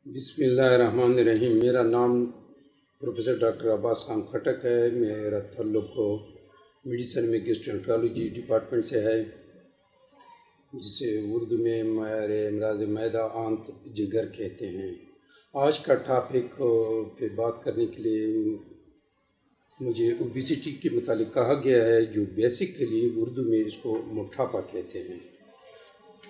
بسم اللہ الرحمن الرحیم۔ میرا نام پروفیسر ڈاکٹر عباس خان خٹک ہے۔ میرا تعلق میڈیسن میں گیسٹرونٹرولوجی ڈپارٹمنٹ سے ہے، جسے اردو میں امراض معدہ آنت جگر کہتے ہیں۔ آج کا ٹاپک پہ بات کرنے کے لیے مجھے اوبیسٹی کے متعلق کہا گیا ہے، جو بیسیکلی اردو میں اس کو موٹاپا کہتے ہیں۔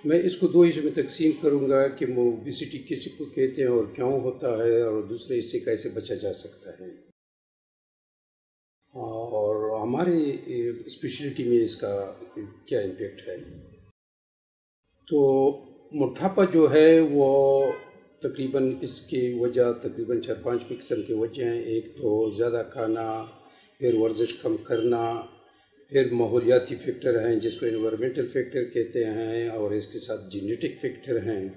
میں اس کو دو حصوں میں تقسیم کروں گا کہ اوبیسٹی کس کو کہتے ہیں اور کیوں ہوتا ہے، اور دوسرے اس سے کیسے بچا جا سکتا ہے، اور ہماری اسپیشلٹی میں اس کا کیا امپیکٹ ہے۔ تو موٹاپا جو ہے وہ تقریباً اس کی وجہ تقریباً 4-5 قسم کے وجہ ہیں۔ ایک تو زیادہ کھانا، پھر ورزش کم کرنا، پھر ماحولیاتی فیکٹر ہیں جس کو انوائرمنٹل فیکٹر کہتے ہیں، اور اس کے ساتھ جینیٹک فیکٹر ہیں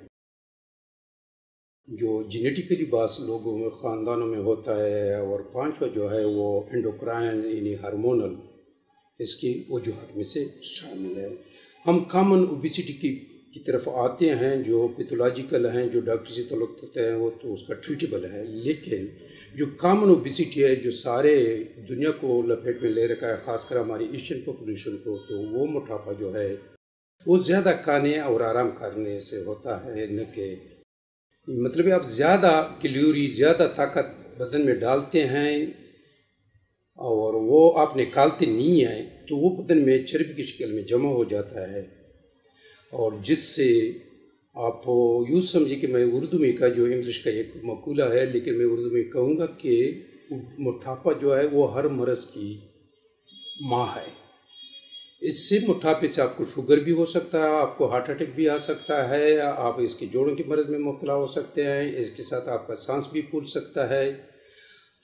جو جینیٹیکلی بعض لوگوں میں خاندانوں میں ہوتا ہے، اور پانچواں جو ہے وہ انڈوکرائن یعنی ہارمونل اس کی وجوہات میں سے شامل ہے۔ ہم کامن اوبیسٹی کی طرف آتے ہیں جو پیتھولوجیکل ہیں، جو ڈاکٹر سے تعلق رکھتے ہیں، وہ تو اس کا ٹریٹیبل ہے، لیکن جو کامن اوبیسٹی ہے جو سارے دنیا کو لپیٹ میں لے رکھا ہے، خاص کر ہماری ایشین پاپولیشن کو، تو وہ موٹاپا جو ہے وہ زیادہ کھانے اور آرام کرنے سے ہوتا ہے، نہ کہ مطلب آپ زیادہ کیلوری، زیادہ طاقت بدن میں ڈالتے ہیں اور وہ آپ نکالتے نہیں ہیں، تو وہ بدن میں چربی کی شکل میں جمع ہو جاتا ہے، اور جس سے آپ یوں سمجھیں کہ میں اردو میں کا جو انگلش کا ایک مقولہ ہے، لیکن میں اردو میں کہوں گا کہ موٹاپا جو ہے وہ ہر مرض کی ماں ہے۔ اس سے موٹاپے سے آپ کو شوگر بھی ہو سکتا ہے، آپ کو ہارٹ اٹیک بھی آ سکتا ہے، آپ اس کے جوڑوں کے مرض میں مبتلا ہو سکتے ہیں، اس کے ساتھ آپ کا سانس بھی پھول سکتا ہے۔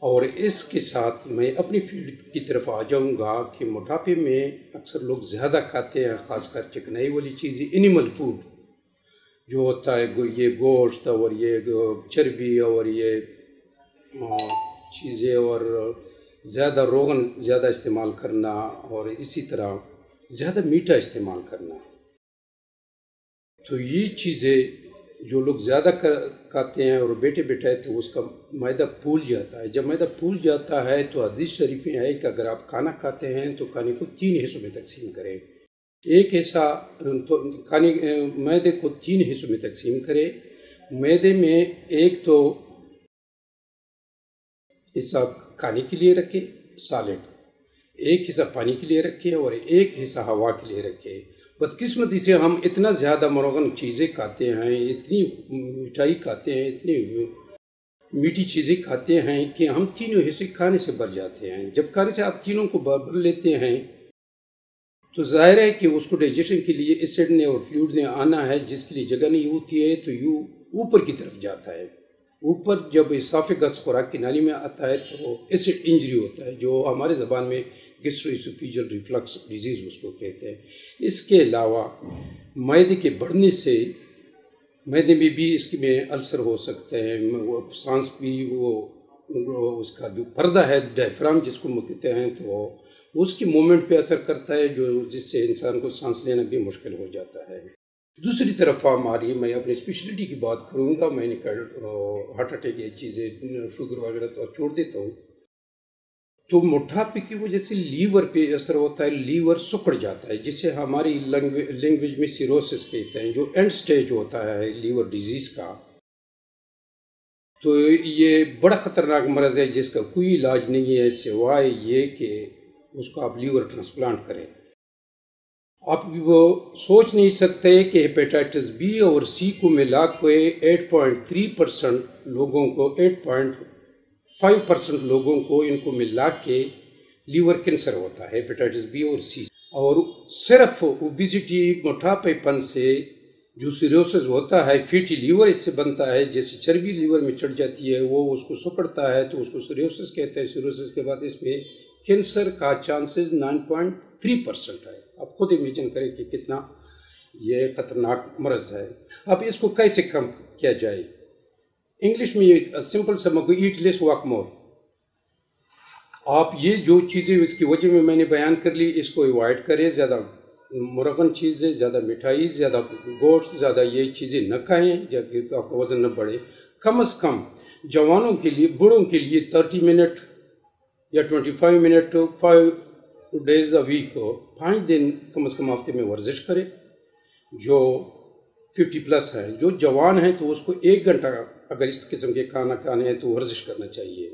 اور اس کے ساتھ میں اپنی فیلڈ کی طرف آ جاؤں گا کہ موٹاپے میں اکثر لوگ زیادہ کھاتے ہیں، خاص کر چکنائی والی چیزیں، اینیمل فوڈ جو ہوتا ہے، یہ گوشت اور یہ چربی اور یہ چیزیں، اور زیادہ روغن زیادہ استعمال کرنا، اور اسی طرح زیادہ میٹھا استعمال کرنا۔ تو یہ چیزیں جو لوگ زیادہ کھاتے ہیں اور بیٹھے بیٹھے تو اس کا معدہ پھول جاتا ہے۔ جب معدہ پھول جاتا ہے تو حدیث شریف میں ہے کہ اگر آپ کھانا کھاتے ہیں تو کھانے کو 3 حصوں میں تقسیم کریں۔ ایک حصہ تو معدے کو 3 حصوں میں تقسیم کرے۔ معدے میں ایک تو حصہ کھانے کے لیے رکھے، سالڈ، ایک حصہ پانی کے لیے رکھے، اور ایک حصہ ہوا کے لیے رکھے۔ بدقسمتی سے ہم اتنا زیادہ مرغن چیزیں کھاتے ہیں، اتنی مٹھائی کھاتے ہیں، اتنی میٹھی چیزیں کھاتے ہیں کہ ہم تینوں حصے کھانے سے بھر جاتے ہیں۔ جب کھانے سے آپ تینوں کو بھر لیتے ہیں تو ظاہر ہے کہ اس کو ڈائجیشن کے لیے ایسڈ نے اور فلوئڈ نے آنا ہے، جس کے لیے جگہ نہیں ہوتی ہے، تو یوں اوپر کی طرف جاتا ہے۔ اوپر جب اسافیگس خوراک کی نالی میں آتا ہے تو ایسڈ انجری ہوتا ہے، جو ہمارے زبان میں گیسٹرو اسوفیجل ریفلکس ڈیزیز اس کو کہتے ہیں۔ اس کے علاوہ معدے کے بڑھنے سے معدے میں بھی اس میں السر ہو سکتے ہیں، سانس بھی وہ اس کا جو پردہ ہے ڈائفرام جس کو کہتے ہیں، تو اس کی مومنٹ پہ اثر کرتا ہے، جس سے انسان کو سانس لینا بھی مشکل ہو جاتا ہے۔ دوسری طرف میں اپنی اسپیشلٹی کی بات کروں گا۔ میں نے ہارٹ اٹیک یہ چیزیں شوگر وغیرہ تو چھوڑ دیتا ہوں۔ تو موٹاپے کی وجہ سے لیور پہ اثر ہوتا ہے، لیور سکڑ جاتا ہے، جسے ہماری لینگویج میں سیروسس کہتے ہیں، جو اینڈ سٹیج ہوتا ہے لیور ڈیزیز کا۔ تو یہ بڑا خطرناک مرض ہے جس کا کوئی علاج نہیں ہے سوائے یہ کہ اس کو آپ لیور ٹرانسپلانٹ کریں۔ آپ وہ سوچ نہیں سکتے کہ ہیپیٹائٹس بی اور سی کو ملا کے 8.3% لوگوں کو، 8.5% لوگوں کو ان کو ملا کے لیور کینسر ہوتا ہے، ہیپیٹائٹس بی اور سی۔ اور صرف اوبیسٹی موٹاپے پن سے جو سیروسس ہوتا ہے، فیٹی لیور اس سے بنتا ہے، جیسے چربی لیور میں چڑھ جاتی ہے، وہ اس کو سکڑتا ہے تو اس کو سیروسس کہتے ہیں۔ سیروسس کے بعد اس میں کینسر کا چانسز 9.3% ہے۔ آپ خود امیجن کریں کہ کتنا یہ خطرناک مرض ہے۔ اب اس کو کیسے کم کیا جائے؟ انگلش میں یہ سمپل سا ایٹ لیس واک مور۔ آپ یہ جو چیزیں اس کی وجہ میں نے بیان کر لی، اس کو ایوائڈ کریں۔ زیادہ مرغن چیزیں، زیادہ مٹھائی، زیادہ گوشت، زیادہ یہ چیزیں نہ کھائیں، جبکہ تو آپ کا وزن نہ بڑھے۔ کم از کم جوانوں کے لیے، بوڑھوں کے لیے 30 منٹ یا 25 منٹ 5 days a week کو 5 دن کم از کم ہفتے میں ورزش کرے. جو 50 پلس ہیں، جو جوان ہیں، تو اس کو 1 گھنٹہ اگر اس قسم کے کھانا کھانے ہیں تو ورزش کرنا چاہیے،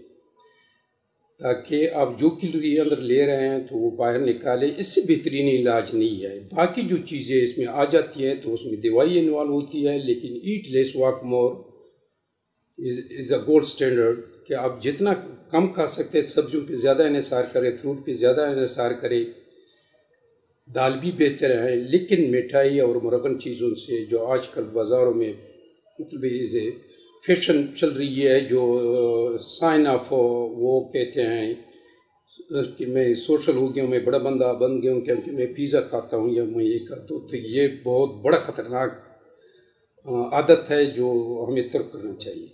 تاکہ آپ جو کیلوری اندر لے رہے ہیں تو وہ باہر نکالیں. اس سے بہترین علاج نہیں ہے. باقی جو چیزیں اس میں آ جاتی ہیں تو اس میں دوائی انوالو ہوتی ہے، لیکن at least walk more is a gold standard, کہ آپ جتنا کم کھا سکتے ہیں، سبزیوں پہ زیادہ انحصار کریں، فروٹ پہ زیادہ انحصار کریں، دال بھی بہتر ہے. لیکن مٹھائی اور مرغن چیزوں سے جو آج کل بازاروں میں مطلب فیشن چل رہی ہے، جو سائن آف وہ کہتے ہیں کہ میں سوشل ہو گیا ہوں، میں بڑا بندہ بن گیا ہوں کہ میں پیزا کھاتا ہوں یا میں یہ کھاتا ہوں، تو یہ بہت بڑا خطرناک عادت ہے جو ہمیں ترک کرنا چاہیے.